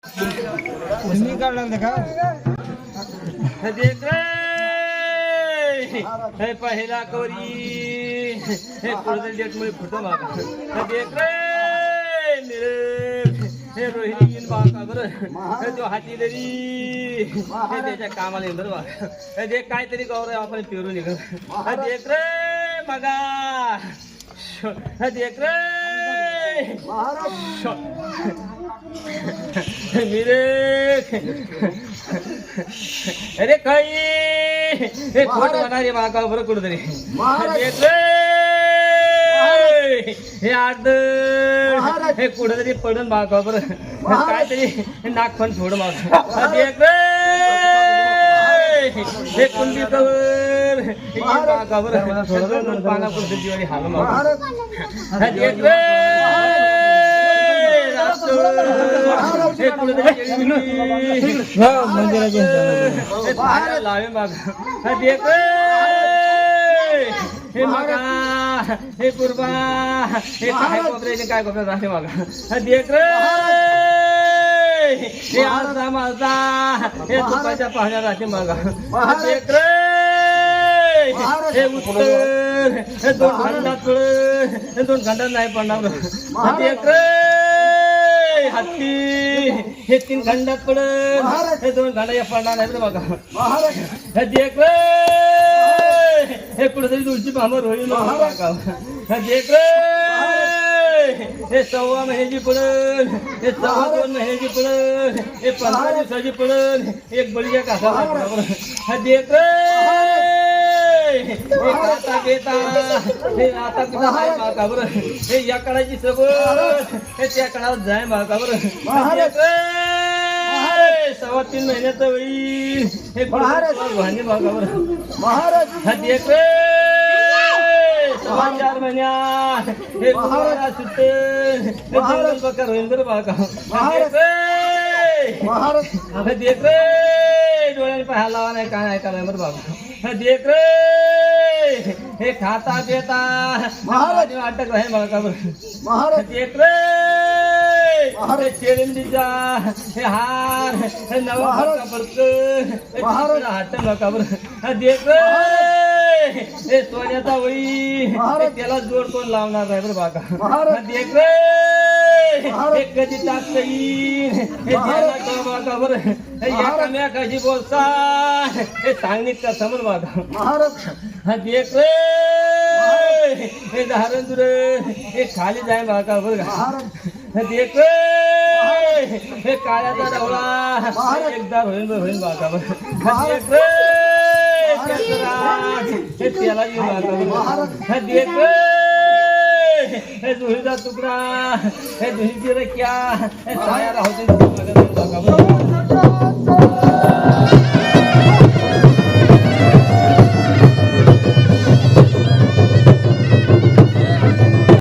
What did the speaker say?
तुम्ही काढला का देख रे हे पहिला कोरी हे पुढे डेट मुळे फुटो मागा देख रे हे रोहिणी इन बाका बर हे जो हाती दरी हे त्याच्या कामाला इंदर बा हे देख काहीतरी गौरव आपण पेरून निघ हे देख रे मगा हे देख रे मेरे अरे काही हे खोट होणार आहे मागा बरं कुठतरी हे आड हे कुठतरी पडून मागा बरं काहीतरी नाक पण सोड मागा हे कुंडी कवर मागा बरं थोडं पाना कुठे जीवारी हाल मागा देख रे लावे मागा देख हे मागा हे कुर्बा हे काय कोपऱ्याने काय कोपऱ्यात राहते मागा देख रे हे आजा माझा हे तुपाच्या पाहण्या राहते मागा देख रे हे उत्तर हे 2 घंटात हे 2 घंटात नाही पडणार देख रे हत्ती हे 3 घंटात पडत हे 2 घंटा या पडणार नाही बघा हे देख रे हे कुठेतरी तुळशी भामर होईल हे देख रे हे 1.25 महिन्याची पडल हे 2.25 महिन्याची पडल हे 15 दिवसाची पडल एक बळीच्या कासा हे देख रे आता घेता हे आता कुठं आहे मागा बरं हे या काळाची सबत हे त्या काळात जाय मागा बरं 3.25 महिन्याचं होईल हे भांडी मागा बरं हा देख रे 4 महिन्यात हे सुट्टे हे बकर होईल बरं मागा देख रे डोळ्याने पाहायला लावा नाही काय ऐकायला बरं बाबा देख रे हे खाता पिता अटक आहे मागा बरं देख रे शेळींचा हे हार हे नवा पडक हात मागा बरं देख रे हे सोन्याचा वही त्याला जोड कोण लावणार आहे बरं बागा देख रे हे कधी टाकता येईल हे द्यायला मागा बरं हे या कशी बोलता हे सांगणीत का समोर मागा हा देख रे हे धारण दुरे हे खाली जाय मागा बरं का देख रे हे काळ्याचा डवळा एकदा होईल मागा बरं देख रे हे त्याला येऊ मागा बरं देख रे हे दुहीचा तुकडा हे दुहीची रे क्या हे साया राहते